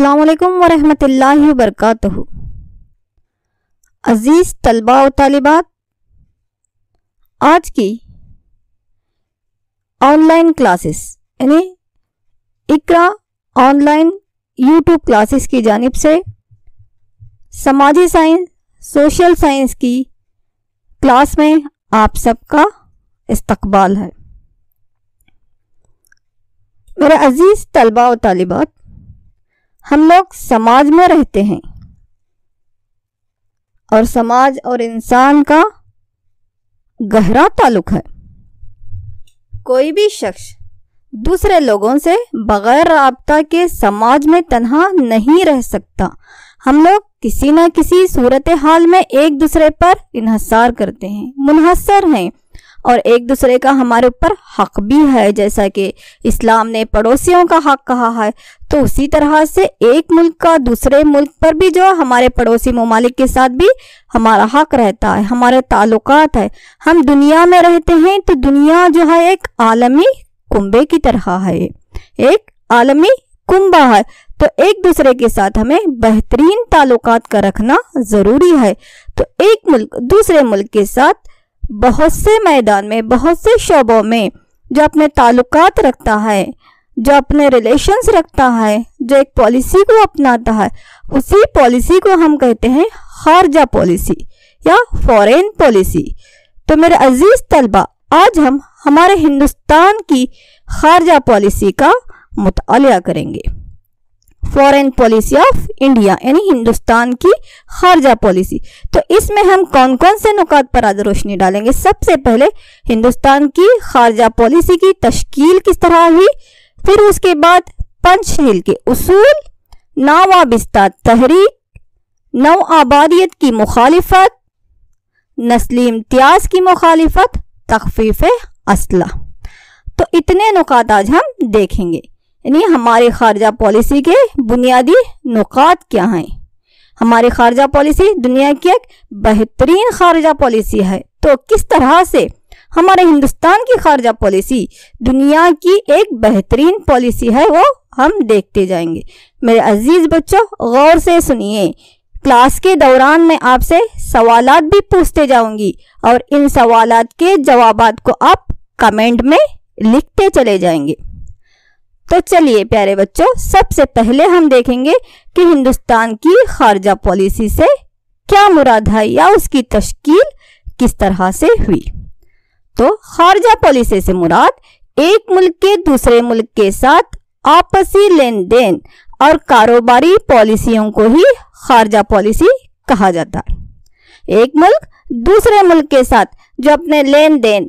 السلام علیکم ورحمۃ اللہ وبرکاتہ۔ عزیز طلباء و طالبات، آج کی آن لائن کلاسز یعنی اقرا آن لائن یوٹیوب کلاسز کی جانب سے سماجی سائنس سوشل سائنس کی کلاس میں آپ سب کا استقبال ہے۔ میرے عزیز طلباء و طالبات، ہم لوگ سماج میں رہتے ہیں اور سماج اور انسان کا گہرا تعلق ہے۔ کوئی بھی شخص دوسرے لوگوں سے بغیر رابطہ کے سماج میں تنہا نہیں رہ سکتا۔ ہم لوگ کسی نہ کسی صورتحال میں ایک دوسرے پر انحصار کرتے ہیں، منحصر ہیں، اور ایک دوسرے کا ہمارے اوپر حق بھی ہے۔ جیسا کہ اسلام نے پڑوسیوں کا حق کہا ہے، تو اسی طرح سے ایک ملک کا دوسرے ملک پر بھی جو ہمارے پڑوسی ممالک کے ساتھ بھی ہمارا حق رہتا ہے، ہمارے تعلقات ہے۔ ہم دنیا میں رہتے ہیں تو دنیا جو ہے ایک عالمی کنبے کی طرح ہے، ایک عالمی کنبہ ہے، تو ایک دوسرے کے ساتھ ہمیں بہترین تعلقات کا رکھنا ضروری ہے۔ تو ایک ملک دوسرے ملک کے ساتھ بہت سے میدان میں، بہت سے شعبوں میں جو اپنے تعلقات رکھتا ہے، جو اپنے ریلیشنز رکھتا ہے، جو ایک پالیسی کو اپناتا ہے، اسی پالیسی کو ہم کہتے ہیں خارجہ پالیسی یا فورین پالیسی۔ تو میرے عزیز طلبہ، آج ہم ہمارے ہندوستان کی خارجہ پالیسی کا مطالعہ کریں گے۔ فورین پالیسی آف انڈیا یعنی ہندوستان کی خارجہ پالیسی۔ تو اس میں ہم کون کون سے نکات پر آج روشنی ڈالیں گے؟ سب سے پہلے ہندوستان کی خارجہ پالیسی کی تشکیل کس طرح ہوئی، پھر اس کے بعد پنچ شیل کے اصول، ناوابستہ تحریک، نو آبادیت کی مخالفت، نسلی امتیاز کی مخالفت، تخفیف اسلحہ۔ تو اتنے نکات آج ہم دیکھیں گے، یعنی ہماری خارجہ پالیسی کے بنیادی نکات کیا ہیں۔ ہماری خارجہ پالیسی دنیا کی ایک بہترین خارجہ پالیسی ہے، تو کس طرح سے ہمارے ہندوستان کی خارجہ پالیسی دنیا کی ایک بہترین پالیسی ہے، وہ ہم دیکھتے جائیں گے۔ میرے عزیز بچوں، غور سے سنیے، کلاس کے دوران میں آپ سے سوالات بھی پوچھتے جاؤں گی، اور ان سوالات کے جوابات کو آپ کمنٹ میں لکھتے چلے جائیں گے۔ تو چلیے پیارے بچوں، سب سے پہلے ہم دیکھیں گے کہ ہندوستان کی خارجہ پالیسی سے کیا مراد ہے یا اس کی تشکیل کس طرح سے ہوئی۔ تو خارجہ پالیسی سے مراد ایک ملک کے دوسرے ملک کے ساتھ آپسی لین دین اور کاروباری پالیسیوں کو ہی خارجہ پالیسی کہا جاتا ہے۔ ایک ملک دوسرے ملک کے ساتھ جو اپنے لین دین،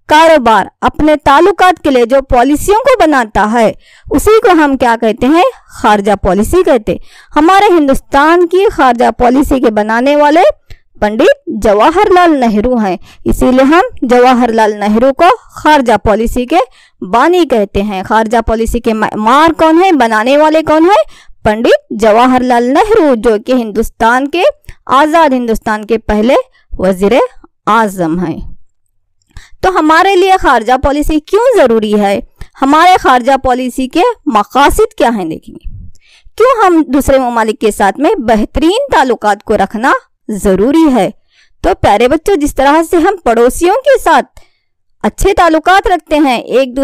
کاروبار، اپنے تعلقات کے لیے جو پالیسیوں کو بناتا ہے، اسی کو ہم کیا کہتے ہیں؟ خارجہ پالیسی کہتے ہیں۔ ہمارے ہندوستان کی خارجہ پالیسی کے بنانے والے پنڈت جواہر لال نہرو ہیں، اسی لیے ہم جواہر لال نہرو کو خارجہ پالیسی کے بانی کہتے ہیں۔ خارجہ پالیسی کے معمار کون ہیں؟ بنانے والے کون ہیں؟ پنڈت جواہر لال نہرو، جو کہ ہندوستان کے آزاد ہندوستان کے پہلے وزیر اعظم ہیں۔ تو ہمارے لیے خارجہ پالیسی کیوں ضروری ہے؟ ہمارے خارجہ پالیسی کے مقاصد کیا ہیں دیکھیں گے۔ کیوں ہم دوسرے ممالک کے ساتھ میں بہترین تعلقات کو رکھنا ضروری ہے؟ تو پیارے بچوں، جس طرح سے ہم پڑوسیوں کے ساتھ اچھے تعلقات رکھتے ہیں، ایک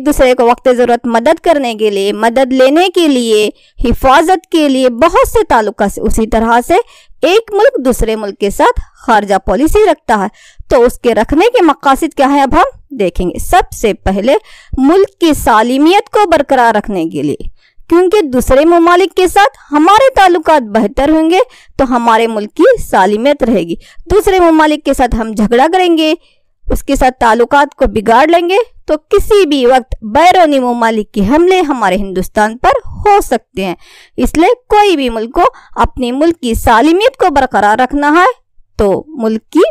دوسرے کو وقت ضرورت مدد کرنے کے لیے، مدد لینے کے لیے، حفاظت کے لیے بہت سے تعلقات، اسی طرح سے ایک ملک دوسرے ملک کے ساتھ خارجہ پالیسی رکھتا ہے۔ تو اس کے رکھنے کے مقاصد کیا ہیں اب ہم دیکھیں گے۔ سب سے پہلے ملک کی سالمیت کو برقرار رکھنے کے لیے، کیونکہ دوسرے ممالک کے ساتھ ہمارے تعلقات بہتر ہوں گے تو ہمارے ملک کی سالمیت رہے گی۔ دوسرے ممالک کے ساتھ ہم جھگڑا کریں گے، اس کے ساتھ تعلقات کو بگاڑ لیں گے، تو کسی بھی وقت بیرونی ممالک کے حملے ہمارے ہندوستان پر ہو سکتے ہیں۔ اس لیے کوئی بھی ملک کو اپنی ملک کی سالمیت کو برقرار رکھنا ہے تو ملک کی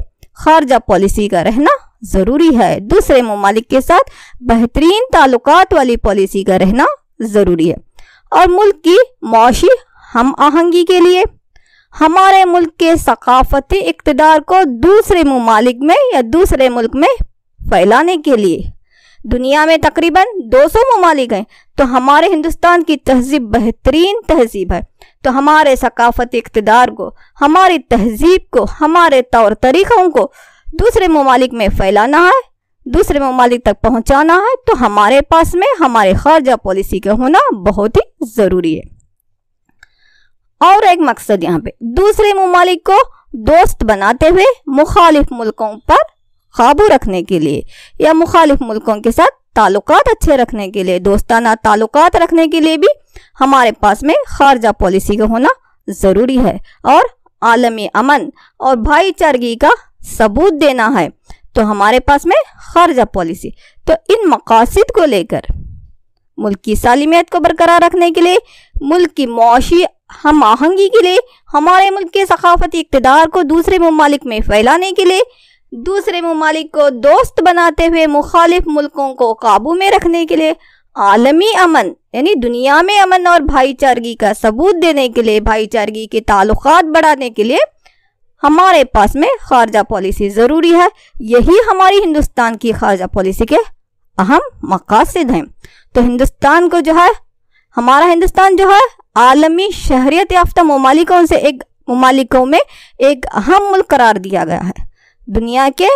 خارجہ پالیسی کا رہنا ضروری ہے۔ دوسرے ممالک کے ساتھ بہترین تعلقات والی پالیسی کا رہنا ضروری ہے۔ اور ملک کی معاشی ہم آہنگی کے لیے، ہمارے ملک کے ثقافتی اقتدار کو دوسرے ممالک میں یا دوسرے ملک میں پھیلانے کے لیے، دنیا میں تقریباً 200 ممالک ہیں، تو ہمارے ہندوستان کی تہذیب بہترین تہذیب ہے۔ تو ہمارے ثقافتی اقتدار کو، ہماری تہذیب کو، ہمارے طور طریقوں کو دوسرے ممالک میں پھیلانا ہے، دوسرے ممالک تک پہنچانا ہے، تو ہمارے پاس میں ہمارے خارجہ پالیسی کا ہونا بہت ہی ضروری ہے۔ اور ایک مقصد یہاں پہ دوسرے ممالک کو دوست بناتے ہوئے مخالف ملکوں پر قابو رکھنے کے لیے یا مخالف ملکوں کے ساتھ تعلقات اچھے رکھنے کے لیے، دوستانہ تعلقات رکھنے کے لیے بھی ہمارے پاس میں خارجہ پالیسی کا ہونا ضروری ہے، اور عالمی امن اور بھائی چارگی کا ثبوت دینا ہے، تو ہمارے پاس میں خارجہ پالیسی۔ تو ان مقاصد کو لے کر ملک کی سالمیت کو برقرار رکھنے کے لیے، ملک کی معاشی ہم آہنگی کے لیے، ہمارے ملک کے ثقافتی اقتدار کو دوسرے ممالک میں پھیلانے کے لیے، دوسرے ممالک کو دوست بناتے ہوئے مخالف ملکوں کو قابو میں رکھنے کے لیے، عالمی امن یعنی دنیا میں امن اور بھائی چارگی کا ثبوت دینے کے لیے، بھائی چارگی کے تعلقات بڑھانے کے لیے ہمارے پاس میں خارجہ پالیسی ضروری ہے۔ یہی ہماری ہندوستان کی خارجہ پالیسی کے اہم مقاصد ہیں۔ تو ہندوستان کو جو ہے، ہمارا ہندوستان جو ہے عالمی شہریت یافتہ ممالکوں میں ایک اہم ملک قرار دیا گیا ہے۔ دنیا کے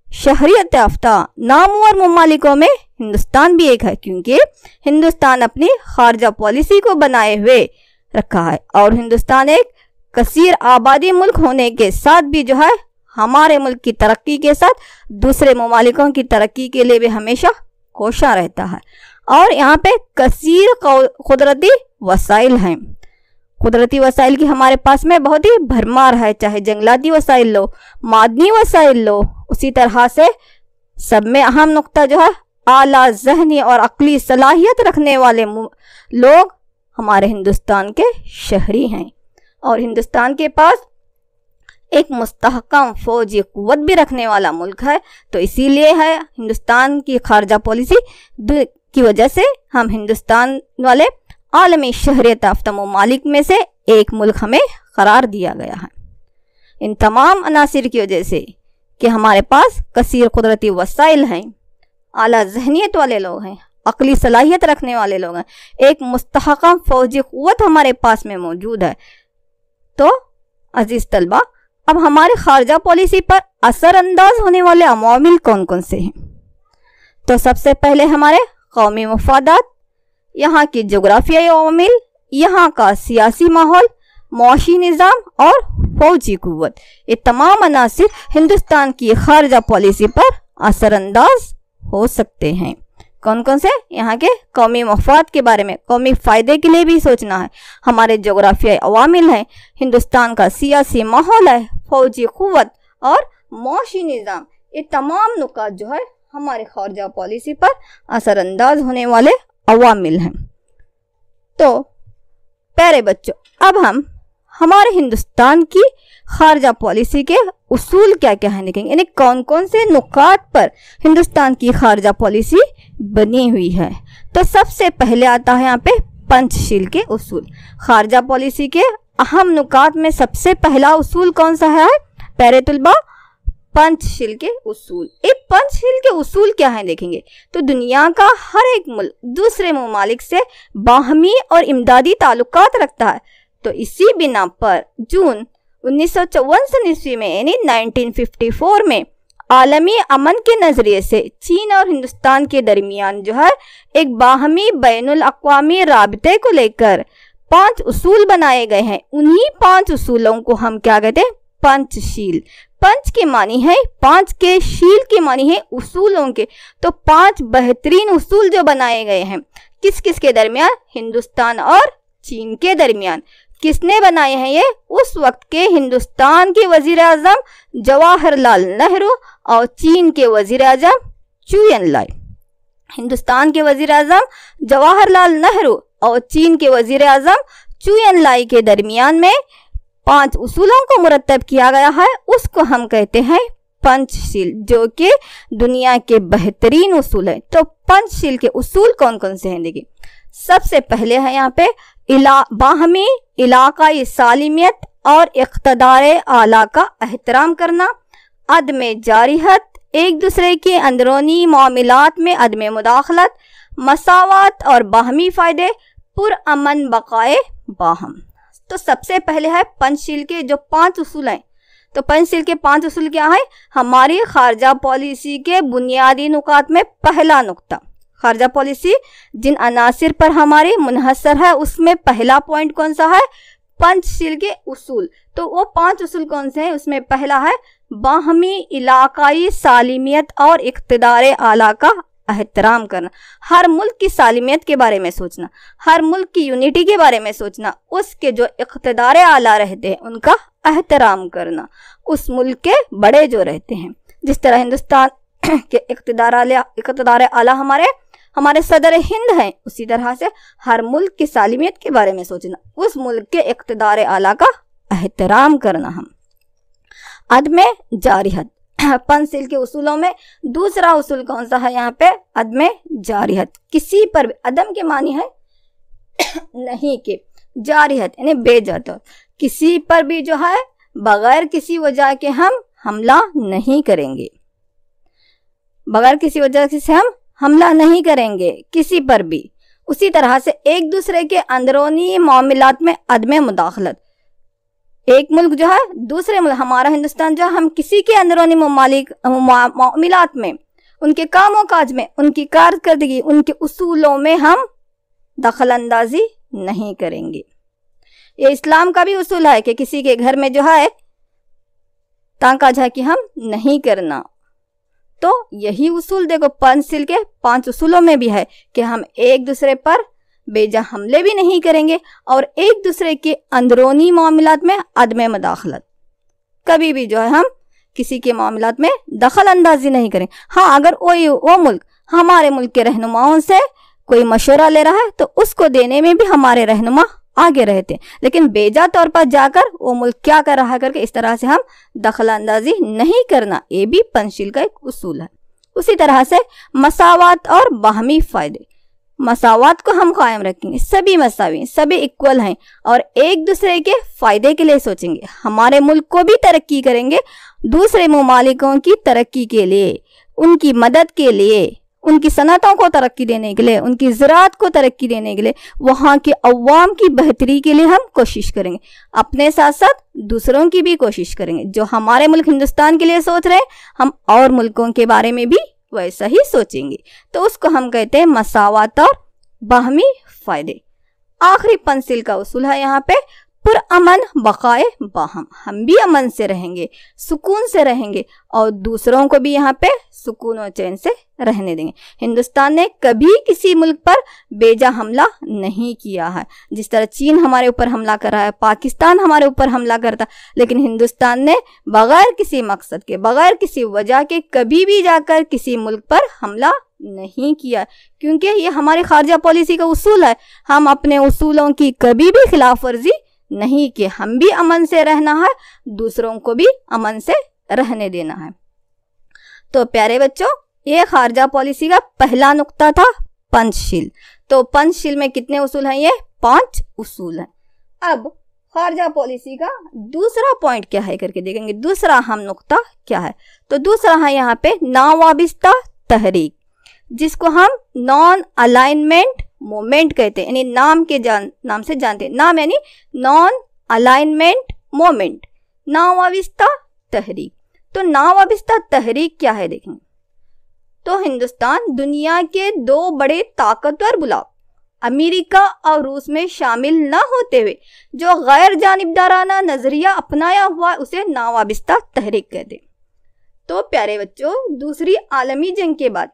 شہریت یافتہ نامور ممالکوں میں ہندوستان بھی ایک ہے، کیونکہ ہندوستان اپنی خارجہ پالیسی کو بنائے ہوئے رکھا ہے، اور ہندوستان ایک کثیر آبادی ملک ہونے کے ساتھ بھی جو ہے ہمارے ملک کی ترقی کے ساتھ دوسرے ممالکوں کی ترقی کے لیے بھی ہمیشہ کوشاں رہتا ہے۔ اور یہاں پہ کثیر قدرتی وسائل ہیں، قدرتی وسائل کی ہمارے پاس میں بہت ہی بھرمار ہے، چاہے جنگلاتی وسائل لو، معدنی وسائل لو، اسی طرح سے سب میں اہم نقطہ جو ہے اعلیٰ ذہنی اور عقلی صلاحیت رکھنے والے لوگ ہمارے ہندوستان کے شہری ہیں، اور ہندوستان کے پاس ایک مستحکم فوجی قوت بھی رکھنے والا ملک ہے۔ تو اسی لیے ہے ہندوستان کی خارجہ پالیسی کی وجہ سے ہم ہندوستان والے عالمی شہریت یافتہ ممالک میں سے ایک ملک ہمیں قرار دیا گیا ہے۔ ان تمام عناصر کی وجہ سے کہ ہمارے پاس کثیر قدرتی وسائل ہیں، اعلیٰ ذہنیت والے لوگ ہیں، عقلی صلاحیت رکھنے والے لوگ ہیں، ایک مستحکم فوجی قوت ہمارے پاس میں موجود ہے۔ تو عزیز طلبہ، اب ہمارے خارجہ پالیسی پر اثر انداز ہونے والے عوامل کون کون سے ہیں؟ تو سب سے پہلے ہمارے قومی مفادات، یہاں کی جغرافیائی عوامل، یہاں کا سیاسی ماحول، معاشی نظام اور فوجی قوت، یہ تمام عناصر ہندوستان کی خارجہ پالیسی پر اثر انداز ہو سکتے ہیں۔ کون کون سے؟ یہاں کے قومی مفاد کے بارے میں، قومی فائدے کے لیے بھی سوچنا ہے، ہمارے جغرافیائی عوامل ہیں، ہندوستان کا سیاسی ماحول ہے، فوجی قوت اور معاشی نظام، یہ تمام نکات جو ہے ہمارے خارجہ پالیسی پر اثر انداز ہونے والے عوامل ہیں۔ تو پیارے بچوں، اب ہم ہمارے ہندوستان کی خارجہ پالیسی کے اصول کیا کیا ہیں دیکھیں گے، یعنی کون کون سے نکات پر ہندوستان کی خارجہ پالیسی بنی ہوئی ہے۔ تو سب سے پہلے آتا ہے یہاں پہ پنچ شیل کے اصول۔ خارجہ پالیسی کے اہم نکات میں سب سے پہلا اصول کون سا ہے پیارے طلبہ؟ پنچ شیل کے اصول۔ یہ پنچ شیل کے اصول کیا ہیں دیکھیں گے، تو دنیا کا ہر ایک ملک دوسرے ممالک سے باہمی اور امدادی تعلقات رکھتا ہے۔ تو اسی بنا پر جون 1954 میں یعنی 1954 میں عالمی امن کے نظریے سے چین اور ہندوستان کے درمیان جو ہے ایک باہمی بین الاقوامی رابطے کو لے کر 5 اصول بنائے گئے ہیں۔ انہی 5 اصولوں کو ہم کیا کہتے ہیں؟ پنچ شیل۔ پنچ کے معنی ہے 5 کے، شیل کے معنی ہے اصولوں کے۔ تو 5 بہترین اصول جو بنائے گئے ہیں کس کس کے درمیان؟ ہندوستان اور چین کے درمیان۔ کس نے بنائے ہیں یہ؟ اس وقت کے ہندوستان کے وزیر اعظم جواہر لال نہرو اور چین کے وزیر اعظم چو این لائی۔ ہندوستان کے وزیر اعظم جواہر لال نہرو اور چین کے وزیر اعظم چو این لائی کے درمیان میں 5 اصولوں کو مرتب کیا گیا ہے، اس کو ہم کہتے ہیں پنچ شیل، جو کہ دنیا کے بہترین اصول ہیں۔ تو پنچ شیل کے اصول کون کون سے ہیں دیکھیں۔ سب سے پہلے ہے یہاں پہ باہمی علاقائی سالمیت اور اقتدار اعلیٰ کا احترام کرنا، عدم جارحیت، ایک دوسرے کے اندرونی معاملات میں عدم مداخلت، مساوات اور باہمی فائدے، پرامن بقائے باہم۔ تو سب سے پہلے ہے پنچ شیل کے جو 5 اصول ہیں۔ تو پنچ شیل کے 5 اصول کیا ہیں؟ ہماری خارجہ پالیسی کے بنیادی نکات میں پہلا نقطہ، خارجہ پالیسی جن عناصر پر ہماری منحصر ہے اس میں پہلا پوائنٹ کون سا ہے؟ پنچ شیل کے اصول۔ تو وہ 5 اصول کون سے ہیں؟ اس میں پہلا ہے باہمی علاقائی سالمیت اور اقتدار اعلیٰ کا احترام کرنا، ہر ملک کی سالمیت کے بارے میں سوچنا، ہر ملک کی یونٹی کے بارے میں سوچنا، اس کے جو اقتدار اعلیٰ رہتے ہیں ان کا احترام کرنا، اس ملک کے بڑے جو رہتے ہیں، جس طرح ہندوستان کے اقتدار اعلیٰ ہمارے صدر ہند ہیں، اسی طرح سے ہر ملک کی سالمیت کے بارے میں سوچنا، اس ملک کے اقتدار اعلیٰ کا احترام کرنا۔ ہم عدم جارحیت، پنچ شیل کے اصولوں میں دوسرا اصول کون سا ہے یہاں پہ؟ عدم جارحیت، کسی پر بھی، عدم کے معنی ہے نہیں کے، جارحیت یعنی بے جا طور، کسی پر بھی جو ہے بغیر کسی وجہ کے ہم حملہ نہیں کریں گے، بغیر کسی وجہ سے ہم حملہ نہیں کریں گے کسی پر بھی۔ اسی طرح سے ایک دوسرے کے اندرونی معاملات میں عدم مداخلت، ایک ملک جو ہے دوسرے ملک، ہمارا ہندوستان جو ہے، ہم کسی کے اندرونی معاملات میں، ان کے کام و کاج میں، ان کی کارکردگی، ان کے اصولوں میں ہم دخل اندازی نہیں کریں گے۔ یہ اسلام کا بھی اصول ہے کہ کسی کے گھر میں جو ہے تانکا جھانکی ہم نہیں کرنا۔ تو یہی اصول دیکھو پنچ شیل کے 5 اصولوں میں بھی ہے کہ ہم ایک دوسرے پر بے جا حملے بھی نہیں کریں گے اور ایک دوسرے کے اندرونی معاملات میں عدم مداخلت، کبھی بھی جو ہے ہم کسی کے معاملات میں دخل اندازی نہیں کریں۔ ہاں اگر وہ ملک ہمارے ملک کے رہنماؤں سے کوئی مشورہ لے رہا ہے تو اس کو دینے میں بھی ہمارے رہنما آگے رہتے ہیں، لیکن بے جا طور پر جا کر وہ ملک کیا کر رہا ہے کر کے اس طرح سے ہم دخل اندازی نہیں کرنا، یہ بھی پنچ شیل کا ایک اصول ہے۔ اسی طرح سے مساوات اور باہمی فائدے، مساوات کو ہم قائم رکھیں گے، سبھی مساوی، سبھی ایکول ہیں اور ایک دوسرے کے فائدے کے لیے سوچیں گے، ہمارے ملک کو بھی ترقی کریں گے، دوسرے ممالکوں کی ترقی کے لیے، ان کی مدد کے لیے، ان کی صنعتوں کو ترقی دینے کے لیے، ان کی زراعت کو ترقی دینے کے لیے، وہاں کے عوام کی بہتری کے لیے ہم کوشش کریں گے، اپنے ساتھ ساتھ دوسروں کی بھی کوشش کریں گے۔ جو ہمارے ملک ہندوستان کے لیے سوچ رہے ہیں ہم اور ملکوں کے بارے میں بھی ویسا ہی سوچیں گے، تو اس کو ہم کہتے ہیں مساوات اور باہمی فائدے۔ آخری پنچ شیل کا اصول ہے یہاں پہ پرامن بقائے باہم، ہم بھی امن سے رہیں گے، سکون سے رہیں گے اور دوسروں کو بھی یہاں پہ سکون و چین سے رہنے دیں گے۔ ہندوستان نے کبھی کسی ملک پر بے جا حملہ نہیں کیا ہے، جس طرح چین ہمارے اوپر حملہ کر رہا ہے، پاکستان ہمارے اوپر حملہ کرتا، لیکن ہندوستان نے بغیر کسی مقصد کے، بغیر کسی وجہ کے کبھی بھی جا کر کسی ملک پر حملہ نہیں کیا، کیونکہ یہ ہماری خارجہ پالیسی کا اصول ہے، ہم اپنے اصولوں کی کبھی بھی خلاف ورزی نہیں کہ ہم بھی امن سے رہنا ہے، دوسروں کو بھی امن سے رہنے دینا ہے۔ تو پیارے بچوں، یہ خارجہ پالیسی کا پہلا نقطہ تھا پنچ شیل۔ تو پنچ شیل میں کتنے اصول ہیں؟ یہ 5 اصول ہیں۔ اب خارجہ پالیسی کا دوسرا پوائنٹ کیا ہے کر کے دیکھیں گے، دوسرا اہم نقطہ کیا ہے؟ تو دوسرا ہے یہاں پہ ناوابستہ تحریک، جس کو ہم نان الائنمنٹ مومنٹ کہتے ہیں، یعنی نام سے جانتے ہیں، نام یعنی نان الائنمنٹ مومنٹ، ناوابستہ تحریک۔ تو ناوابستہ تحریک کیا ہے دیکھیں، تو ہندوستان دنیا کے 2 بڑے طاقتور بلاک امریکہ اور روس میں شامل نہ ہوتے ہوئے جو غیر جانبدارانہ نظریہ اپنایا ہوا اسے ناوابستہ تحریک کہتے ہیں۔ تو پیارے بچوں، دوسری عالمی جنگ کے بعد،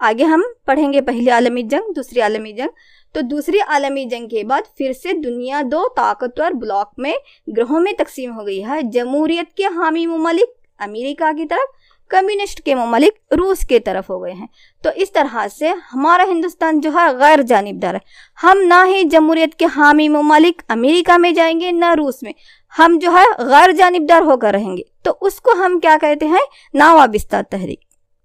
آگے ہم پڑھیں گے پہلی عالمی جنگ، دوسری عالمی جنگ، تو دوسری عالمی جنگ کے بعد پھر سے دنیا 2 طاقتور بلاک میں گروہوں میں تقسیم ہو گئی ہے، جمہوریت کے حامی ممالک امریکہ کی طرف، کمیونسٹ کے ممالک روس کے طرف ہو گئے ہیں۔ تو اس طرح سے ہمارا ہندوستان جو ہے غیر جانبدار ہے، ہم نہ ہی جمہوریت کے حامی ممالک امریکہ میں جائیں گے نہ روس میں، ہم جو ہے غیر جانبدار ہو کر رہیں گے۔ تو اس کو ہم کیا کہتے ہیں؟ ناوابستہ تحریک۔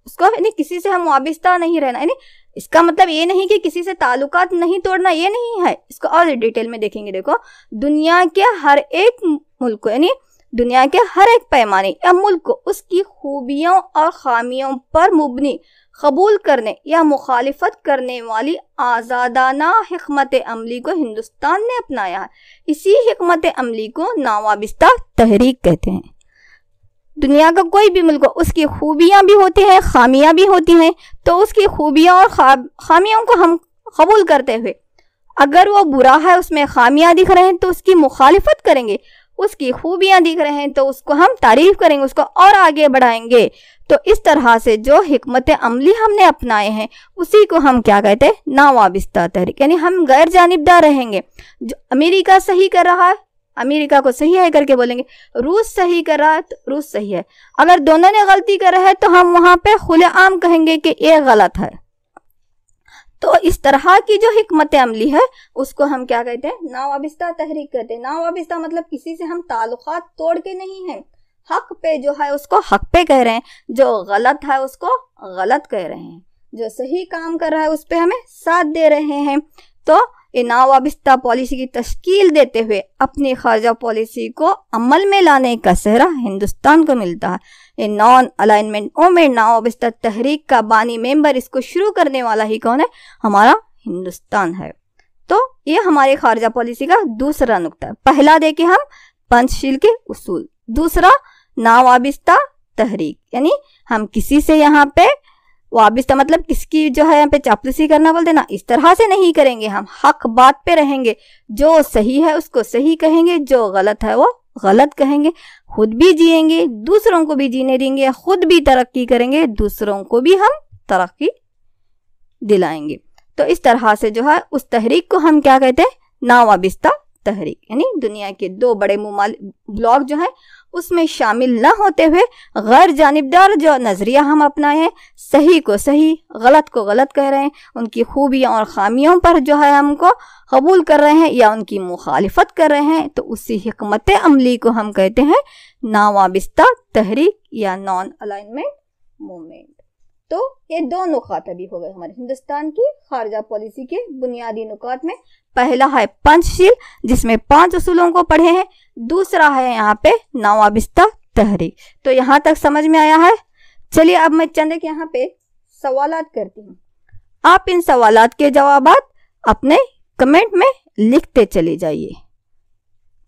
اس کو یعنی کسی سے ہم وابستہ نہیں رہنا، یعنی اس کا مطلب یہ نہیں کہ کسی سے تعلقات نہیں توڑنا، یہ نہیں ہے، اس کو اور ڈیٹیل میں دیکھیں گے۔ دیکھو، دنیا کے ہر ایک ملک کو، یعنی دنیا کے ہر ایک پیمانے یا ملک کو اس کی خوبیوں اور خامیوں پر مبنی قبول کرنے یا مخالفت کرنے والی آزادانہ حکمت عملی کو ہندوستان نے اپنایا ہے۔ اسی حکمت عملی کو ناوابستہ تحریک کہتے ہیں۔ دنیا کا کوئی بھی ملک ہو، اس کی خوبیاں بھی ہوتی ہیں، خامیاں بھی ہوتی ہیں، تو اس کی خوبیاں اور خامیوں کو ہم قبول کرتے ہوئے، اگر وہ برا ہے، اس میں خامیاں دکھ رہے ہیں تو اس کی مخالفت کریں گے، اس کی خوبیاں دکھ رہے ہیں تو اس کو ہم تعریف کریں گے، اس کو اور آگے بڑھائیں گے۔ تو اس طرح سے جو حکمت عملی ہم نے اپنائے ہیں اسی کو ہم کیا کہتے ہیں؟ ناوابستہ تحریک، یعنی ہم غیر جانبدار رہیں گے۔ جو امریکہ صحیح کر رہا ہے، امریکہ کو صحیح ہے کر کے بولیں گے، روس صحیح کر رہا ہے تو روس صحیح ہے۔ اگر دونوں نے غلطی کر رہا ہے تو ہم وہاں پہ کھلے عام کہیں گے کہ یہ غلط ہے۔ تو اس طرح کی جو حکمت عملی ہے اس کو ہم کیا کہتے ہیں؟ ناوابستہ تحریک کہتے ہیں۔ ناوابستہ مطلب کسی سے ہم تعلقات توڑ کے نہیں ہیں، حق پہ جو ہے اس کو حق پہ کہہ رہے ہیں، جو غلط ہے اس کو غلط کہہ رہے ہیں، جو صحیح کام کر رہا ہے اس پہ ہمیں ساتھ دے رہے ہیں۔ تو یہ ناوابستہ پالیسی کی تشکیل دیتے ہوئے اپنی خارجہ پالیسی کو عمل میں لانے کا سہرا ہندوستان کو ملتا ہے۔ یہ نان الائنمنٹ موومنٹ ناوابستہ تحریک کا بانی ممبر، اس کو شروع کرنے والا ہی کون ہے؟ ہمارا ہندوستان ہے۔ تو یہ ہماری خارجہ پالیسی کا دوسرا نقطہ ہے۔ پہلا دیکھیں ہم پنچ شیل کے اصول، دوسرا ناوابستہ تحریک، یعنی ہم کسی سے یہاں پہ وابستہ مطلب کس کی جو ہے یہاں پہ چاپلوسی کرنا بولتے نا، اس طرح سے نہیں کریں گے، ہم حق بات پہ رہیں گے، جو صحیح ہے اس کو صحیح کہیں گے، جو غلط ہے وہ غلط کہیں گے، خود بھی جئیں گے، دوسروں کو بھی جینے دیں گے، خود بھی ترقی کریں گے، دوسروں کو بھی ہم ترقی دلائیں گے۔ تو اس طرح سے جو ہے اس تحریک کو ہم کیا کہتے ہیں؟ ناوابستہ تحریک، یعنی دنیا کے دو بڑے بلاک جو ہیں اس میں شامل نہ ہوتے ہوئے غیر جانبدار جو نظریہ ہم اپنائے ہیں، صحیح کو صحیح، غلط کو غلط کہہ رہے ہیں، ان کی خوبیاں اور خامیوں پر جو ہے ہم کو قبول کر رہے ہیں یا ان کی مخالفت کر رہے ہیں، تو اسی حکمت عملی کو ہم کہتے ہیں ناوابستہ تحریک یا نان الائنمنٹ موومنٹ۔ تو یہ دو نکات ابھی ہو گئے ہمارے ہندوستان کی خارجہ پالیسی کے بنیادی نکات میں۔ پہلا ہے پنچ شیل جس میں 5 اصولوں کو پڑھے ہیں، دوسرا ہے یہاں پہ ناوابستہ تحریک۔ تو یہاں تک سمجھ میں آیا ہے؟ چلیے اب میں چند ایک یہاں پہ سوالات کرتی ہوں، آپ ان سوالات کے جوابات اپنے کمنٹ میں لکھتے چلے جائیے،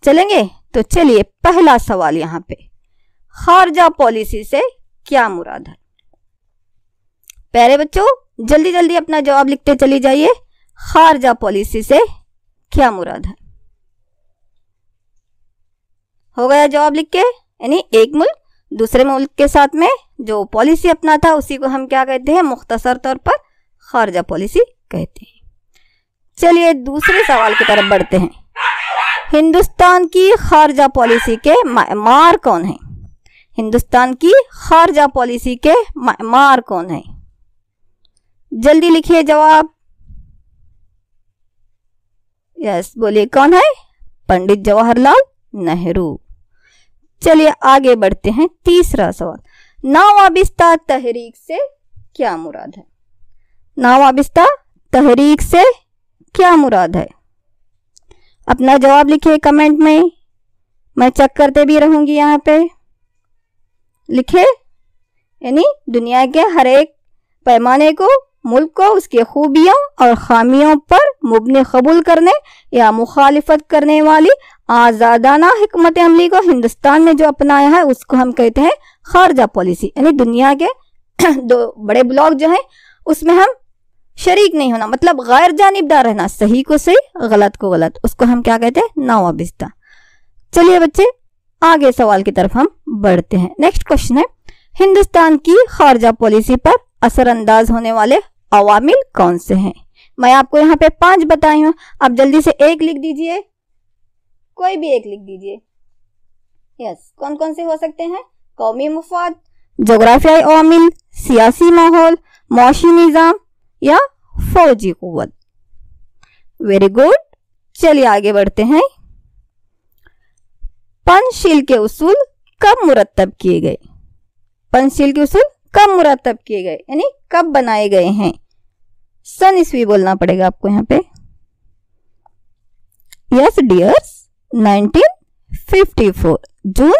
چلیں گے؟ تو چلیے پہلا سوال یہاں پہ، خارجہ پالیسی سے کیا مراد ہے؟ پیارے بچوں جلدی جلدی اپنا جواب لکھتے چلی جائیے، خارجہ پالیسی سے کیا مراد ہے؟ ہو گیا جواب لکھ کے؟ یعنی ایک ملک دوسرے ملک کے ساتھ میں جو پالیسی اپنا تھا اسی کو ہم کیا کہتے ہیں؟ مختصر طور پر خارجہ پالیسی کہتے ہیں۔ چلیے دوسرے سوال کی طرف بڑھتے ہیں، ہندوستان کی خارجہ پالیسی کے معیار کون ہیں؟ ہندوستان کی خارجہ پالیسی کے معیار کون ہیں؟ جلدی لکھیے جواب۔ یس بولیے کون ہے؟ پنڈت جواہر لال نہرو۔ چلیے آگے بڑھتے ہیں، تیسرا سوال، ناوابستہ تحریک سے کیا مراد ہے؟ ناوابستہ تحریک سے کیا مراد ہے؟ اپنا جواب لکھیے کمنٹ میں چیک کرتے بھی رہوں گی، یہاں پہ لکھے، یعنی دنیا کے ہر ایک پیمانے کو، ملک کو اس کے خوبیوں اور خامیوں پر مبنی قبول کرنے یا مخالفت کرنے والی آزادانہ حکمت عملی کو ہندوستان نے جو اپنایا ہے اس کو ہم کہتے ہیں خارجہ پالیسی، یعنی دنیا کے دو بڑے بلاک جو ہیں اس میں ہم شریک نہیں ہونا، مطلب غیر جانبدار رہنا، صحیح کو صحیح، غلط کو غلط، اس کو ہم کیا کہتے ہیں؟ ناوابستہ۔ چلیے بچے آگے سوال کی طرف ہم بڑھتے ہیں۔ نیکسٹ کوشچن ہے، ہندوستان کی خارجہ پالیسی پر اثر انداز ہونے والے عوامل کون سے ہیں؟ میں آپ کو یہاں پہ 5 بتائی ہوں، آپ جلدی سے ایک لکھ دیجئے، کوئی بھی ایک لکھ دیجئے۔ یس کون کون سے ہو سکتے ہیں؟ قومی مفاد، جغرافیائی عوامل، سیاسی ماحول، معاشی نظام یا فوجی قوت۔ ویری گڈ، چلیے آگے بڑھتے ہیں۔ پنچ شیل کے اصول کب مرتب کیے گئے؟ پنچ شیل کے اصول کب مرتب کیے گئے یعنی کب بنائے گئے ہیں؟ سن عیسوی بولنا پڑے گا آپ کو یہاں پہ۔ یس ڈیئرس 1954 جون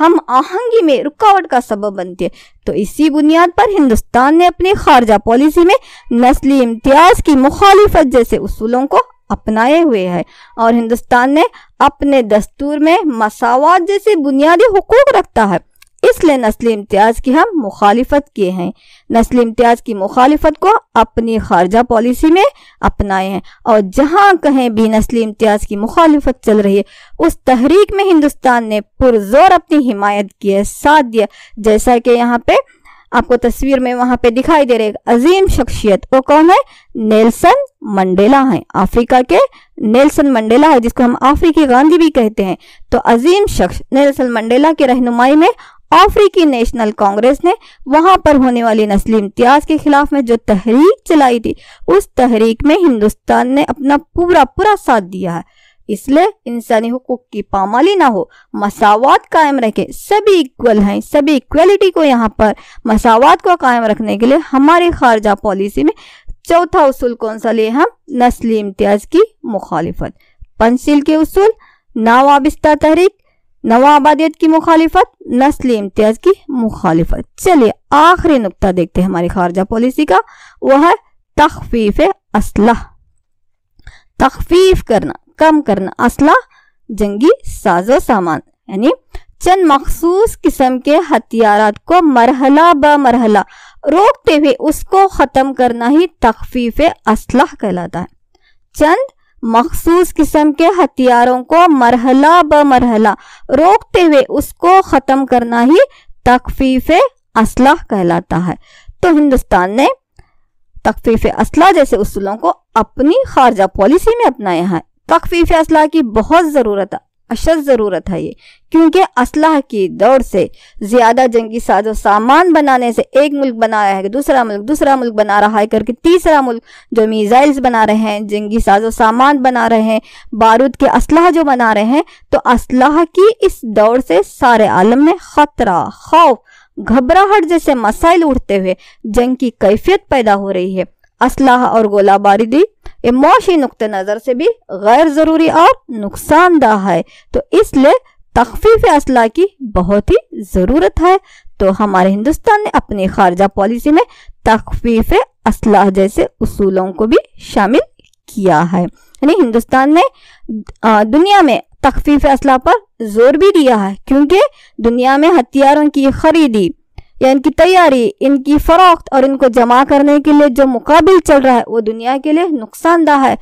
ہم آہنگی میں رکاوٹ کا سبب بنتی ہے۔ تو اسی بنیاد پر ہندوستان نے اپنی خارجہ پالیسی میں نسلی امتیاز کی مخالفت جیسے اصولوں کو اپنائے ہوئے ہے، اور ہندوستان نے اپنے دستور میں مساوات جیسے بنیادی حقوق رکھتا ہے، اس لیے نسلی امتیاز کی ہم مخالفت کیے ہیں، نسلی امتیاز کی مخالفت کو اپنی خارجہ پالیسی میں اپنائے ہیں، اور جہاں کہیں بھی نسلی امتیاز کی مخالفت چل رہی ہے اس تحریک میں ہندوستان نے پرزور اپنی حمایت کی ہے، ساتھ دیا، جیسا کہ یہاں پہ آپ کو تصویر میں وہاں پہ دکھائی دے رہے عظیم شخصیت، وہ کون ہے؟ نیلسن منڈیلا ہیں، افریقہ کے نیلسن منڈیلا ہے، جس کو ہم افریقی گاندھی بھی کہتے ہیں۔ تو عظیم شخص نیلسن منڈیلا کی رہنمائی میں افریقی نیشنل کانگریس نے وہاں پر ہونے والی نسلی امتیاز کے خلاف میں جو تحریک چلائی تھی، اس تحریک میں ہندوستان نے اپنا پورا ساتھ دیا ہے۔ اس لیے انسانی حقوق کی پامالی نہ ہو، مساوات قائم رکھے، سبھی ایکول ہیں، سبھی ایکویلٹی کو یہاں پر مساوات کو قائم رکھنے کے لیے ہماری خارجہ پالیسی میں چوتھا اصول کون سا لیے ہم؟ نسلی امتیاز کی مخالفت۔ پنچشیل کے اصول، نوآبادیت تحریک، نوآبادیت کی مخالفت، نسلی امتیاز کی مخالفت۔ چلیے آخری نقطہ دیکھتے ہیں ہماری خارجہ پالیسی کا، وہ ہے تخفیف اسلحہ، تخفیف کرنا، کم کرنا اسلحہ، جنگی ساز و سامان، یعنی چند مخصوص قسم کے ہتھیارات کو مرحلہ بمرحلہ روکتے ہوئے اس کو ختم کرنا ہی تخفیف اسلحہ کہلاتا ہے۔ چند مخصوص قسم کے ہتھیاروں کو مرحلہ بمرحلہ روکتے ہوئے اس کو ختم کرنا ہی تخفیف اسلحہ کہلاتا ہے۔ تو ہندوستان نے تخفیف اسلحہ جیسے اصولوں کو اپنی خارجہ پالیسی میں اپنایا ہے۔ تخفیف اسلحہ کی بہت ضرورت ہے، اشد ضرورت ہے یہ، کیونکہ اسلحہ کی دوڑ سے زیادہ جنگی ساز و سامان بنانے سے ایک ملک بنا رہا ہے، دوسرا ملک بنا رہا ہے کر کے تیسرا ملک جو میزائلز بنا رہے ہیں، جنگی ساز و سامان بنا رہے ہیں، بارود کے اسلحہ جو بنا رہے ہیں، تو اسلحہ کی اس دوڑ سے سارے عالم میں خطرہ، خوف، گھبراہٹ جیسے مسائل اٹھتے ہوئے جنگ کی کیفیت پیدا ہو رہی ہے۔ اسلحہ اور گولہ باری یہ معاشی نقطہ نظر سے بھی غیر ضروری اور نقصان دہ ہے، تو اس لیے تخفیف اسلحہ کی بہت ہی ضرورت ہے۔ تو ہمارے ہندوستان نے اپنی خارجہ پالیسی میں تخفیف اسلحہ جیسے اصولوں کو بھی شامل کیا ہے، یعنی ہندوستان نے دنیا میں تخفیف اسلحہ پر زور بھی دیا ہے، کیونکہ دنیا میں ہتھیاروں کی خریدی یا ان کی تیاری، ان کی فروخت اور ان کو جمع کرنے کے لیے جو مقابل چل رہا ہے وہ دنیا کے لیے نقصان دہ ہے،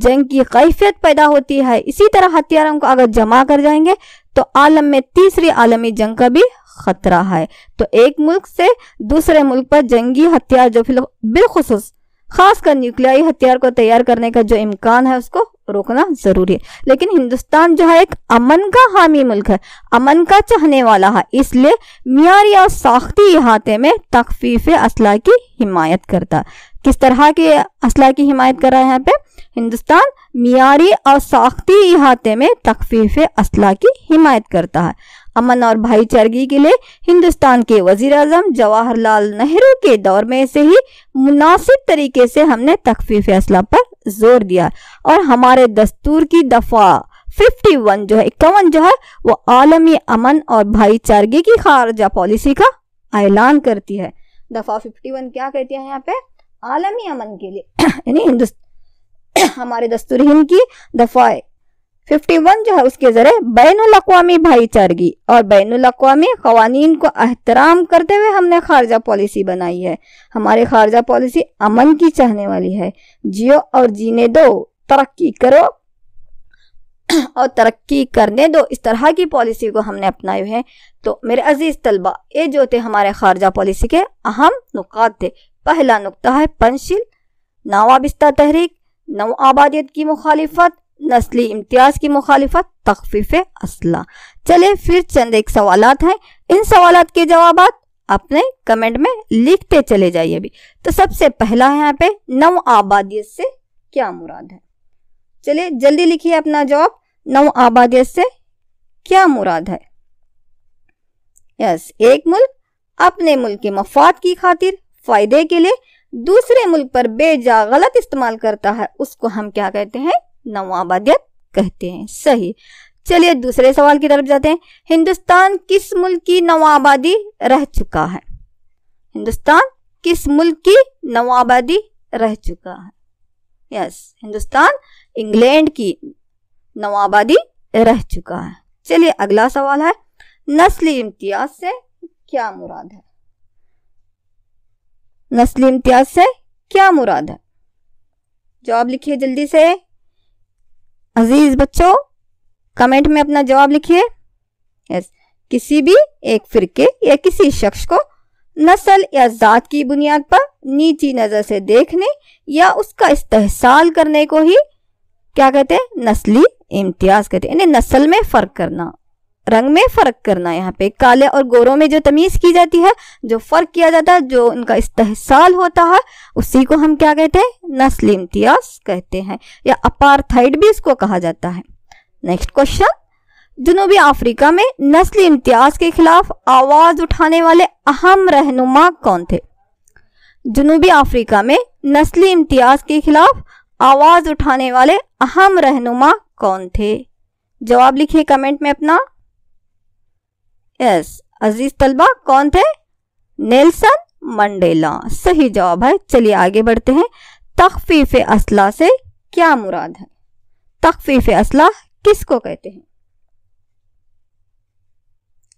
جنگ کی کیفیت پیدا ہوتی ہے۔ اسی طرح ہتھیاروں کو اگر جمع کر جائیں گے تو عالم میں تیسری عالمی جنگ کا بھی خطرہ ہے۔ تو ایک ملک سے دوسرے ملک پر جنگی ہتھیار جو بالخصوص خاص کر نیوکلیائی ہتھیار کو تیار کرنے کا جو امکان ہے اس کو روکنا ضروری ہے۔ لیکن ہندوستان جو ہے ایک امن کا حامی ملک ہے، امن کا چاہنے والا ہے، اس لیے معیاری اور ساختی احاطے میں تخفیف اسلحہ کی حمایت کرتا ہے۔ کس طرح کے اسلحہ کی حمایت کر رہا ہے یہاں پہ؟ ہندوستان معیاری اور ساختی احاطے میں تخفیف اسلحہ کی حمایت کرتا ہے۔ امن اور بھائی چارگی کے لیے ہندوستان کے وزیر اعظم جواہر لال نہرو کے دور میں سے ہی مناسب طریقے سے ہم نے تخفیف اسلحہ پر زور دیا، اور ہمارے دستور کی دفعہ 51 جو ہے 51 جو ہے وہ عالمی امن اور بھائی چارگی کی خارجہ پالیسی کا اعلان کرتی ہے۔ دفعہ 51 کیا کہتی ہے یہاں پہ؟ عالمی امن کے لیے، یعنی ہمارے دستور ہند کی دفعہ 51 جو ہے اس کے ذریعے بین الاقوامی بھائی چارگی اور بین الاقوامی قوانین کو احترام کرتے ہوئے ہم نے خارجہ پالیسی بنائی ہے۔ ہماری خارجہ پالیسی امن کی چاہنے والی ہے، جیو اور جینے دو، ترقی کرو اور ترقی کرنے دو، اس طرح کی پالیسی کو ہم نے اپنائے ہیں۔ تو میرے عزیز طلبہ، یہ جو تھے ہمارے خارجہ پالیسی کے اہم نکات تھے۔ پہلا نقطہ ہے پنچشیل، نوآبادیت تحریک، نوآبادیت کی مخالفت، نسلی امتیاز کی مخالفت، تخفیف اسلحہ۔ چلے پھر چند ایک سوالات ہیں، ان سوالات کے جوابات اپنے کمنٹ میں لکھتے چلے جائیے بھی۔ تو سب سے پہلا ہے یہاں پہ نوآبادیت سے کیا مراد ہے؟ چلے جلدی لکھیے اپنا جواب، نوآبادیت سے کیا مراد ہے؟ یس، ایک ملک اپنے ملک کے مفاد کی خاطر فائدے کے لیے دوسرے ملک پر بے جا غلط استعمال کرتا ہے، اس کو ہم کیا کہتے ہیں؟ نوآبادیت کہتے ہیں۔ صحیح۔ چلیے دوسرے سوال کی طرف جاتے ہیں. ہندوستان کس ملک کی نوآبادی رہ چکا ہے؟ ہندوستان کس ملک کی نوآبادی رہ چکا ہے؟ یس، ہندوستان انگلینڈ کی نوآبادی رہ چکا ہے. چلیے اگلا سوال ہے، نسلی امتیاز سے کیا مراد ہے؟ نسلی امتیاز سے کیا مراد ہے؟ جواب لکھیے جلدی سے عزیز بچوں، کمنٹ میں اپنا جواب لکھیے. یس، کسی بھی ایک فرقے یا کسی شخص کو نسل یا ذات کی بنیاد پر نیچی نظر سے دیکھنے یا اس کا استحصال کرنے کو ہی کیا کہتے ہیں؟ نسلی امتیاز کہتے ہیں. یعنی نسل میں فرق کرنا، رنگ میں فرق کرنا. یہاں پہ کالے اور گوروں میں جو تمیز کی جاتی ہے، جو فرق کیا جاتا ہے، جو ان کا استحصال ہوتا ہے، اسی کو ہم کیا کہتے ہیں؟ نسلی امتیاز کہتے ہیں، یا اپارتھائڈ بھی اس کو کہا جاتا ہے. نیکسٹ کوشچن، جنوبی افریقہ میں نسلی امتیاز کے خلاف آواز اٹھانے والے اہم رہنما کون تھے؟ جنوبی افریقہ میں نسلی امتیاز کے خلاف آواز اٹھانے والے اہم رہنما کون تھے؟ جواب لکھیے کمنٹ میں اپنا. یس عزیز طلبہ، کون تھے؟ نیلسن منڈیلا صحیح جواب ہے. چلیے آگے بڑھتے ہیں. تخفیف اسلحہ سے کیا مراد ہے؟ تخفیف اسلحہ کس کو کہتے ہیں؟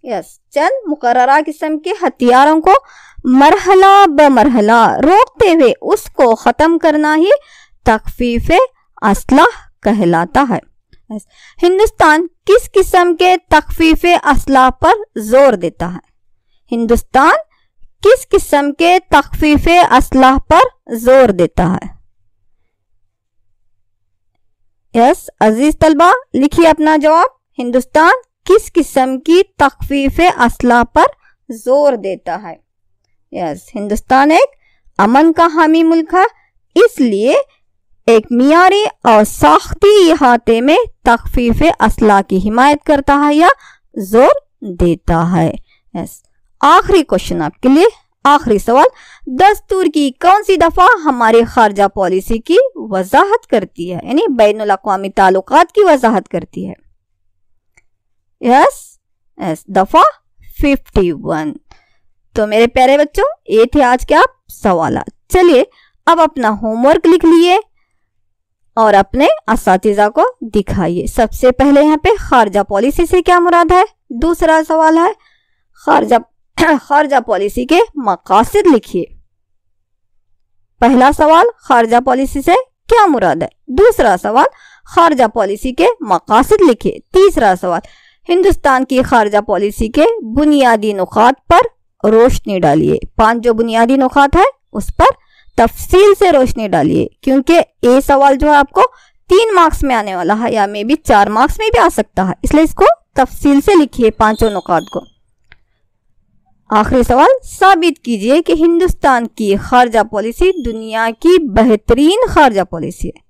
یس، چند مقررہ قسم کے ہتھیاروں کو مرحلہ بمرحلہ روکتے ہوئے اس کو ختم کرنا ہی تخفیف اسلحہ کہلاتا ہے. ہندوستان کس قسم کے تخفیف اسلحہ پر زور دیتا ہے؟ ہندوستان کس قسم کے تخفیف اسلحہ پر زور دیتا ہے؟ یس عزیز طلبہ، لکھیے اپنا جواب. ہندوستان کس قسم کی تخفیف اسلحہ پر زور دیتا ہے؟ یس، ہندوستان ایک امن کا حامی ملک ہے، اس لیے ایک معیاری اور ساختی احاطے میں تخفیف اسلحہ کی حمایت کرتا ہے یا زور دیتا ہے. یس، آخری کوشچن آپ کے لیے، آخری سوال، دستور کی کون سی دفعہ ہماری خارجہ پالیسی کی وضاحت کرتی ہے؟ یعنی بین الاقوامی تعلقات کی وضاحت کرتی ہے. یس، دفعہ 51. تو میرے پیارے بچوں، یہ تھے آج کے آپ سوالات. چلیے اب اپنا ہوم ورک لکھ لیے اور اپنے اساتذہ کو دکھائیے. سب سے پہلے یہاں پہ خارجہ پالیسی سے کیا مراد ہے؟ دوسرا سوال ہے خارجہ پالیسی کے مقاصد لکھیے. پہلا سوال خارجہ پالیسی سے کیا مراد ہے؟ دوسرا سوال خارجہ پالیسی کے مقاصد لکھیے. تیسرا سوال ہندوستان کی خارجہ پالیسی کے بنیادی نقاط پر روشنی ڈالیے. 5 جو بنیادی نقاط ہے اس پر تفصیل سے روشنی ڈالیے، کیونکہ یہ سوال جو ہے آپ کو 3 مارکس میں آنے والا ہے، یا میں بھی 4 مارکس میں بھی آ سکتا ہے، اس لیے اس کو تفصیل سے لکھیے 5 نقاط کو. آخری سوال، ثابت کیجئے کہ ہندوستان کی خارجہ پالیسی دنیا کی بہترین خارجہ پالیسی ہے.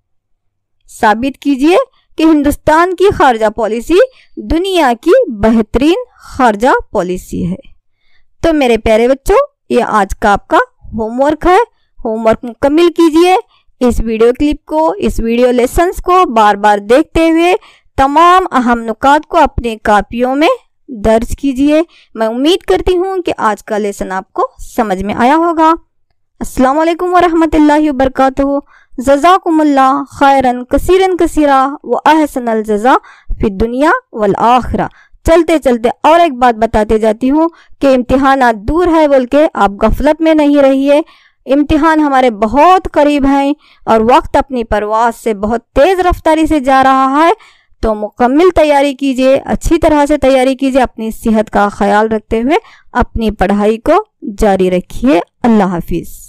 ثابت کیجئے کہ ہندوستان کی خارجہ پالیسی دنیا کی بہترین خارجہ پالیسی ہے. تو میرے پیارے بچوں، یہ آج کا آپ کا ہوم ورک ہے. ہوم ورک مکمل کیجئے. اس ویڈیو کلپ کو، اس ویڈیو لیسنز کو بار بار دیکھتے ہوئے تمام اہم نکات کو اپنے کاپیوں میں درج کیجئے. میں امید کرتی ہوں کہ آج کا لیسن آپ کو سمجھ میں آیا ہوگا. السلام علیکم ورحمۃ اللہ وبرکاتہ. جزاکم اللہ خیرن کثیرن کثیرا و احسن الجزا فی الدنیا والآخرہ. چلتے چلتے اور ایک بات بتاتے جاتی ہوں کہ امتحانات دور ہے بول کے آپ غفلت میں نہیں رہیے. امتحان ہمارے بہت قریب ہیں اور وقت اپنی پرواز سے بہت تیز رفتاری سے جا رہا ہے. تو مکمل تیاری کیجئے، اچھی طرح سے تیاری کیجئے، اپنی صحت کا خیال رکھتے ہوئے اپنی پڑھائی کو جاری رکھیے. اللہ حافظ.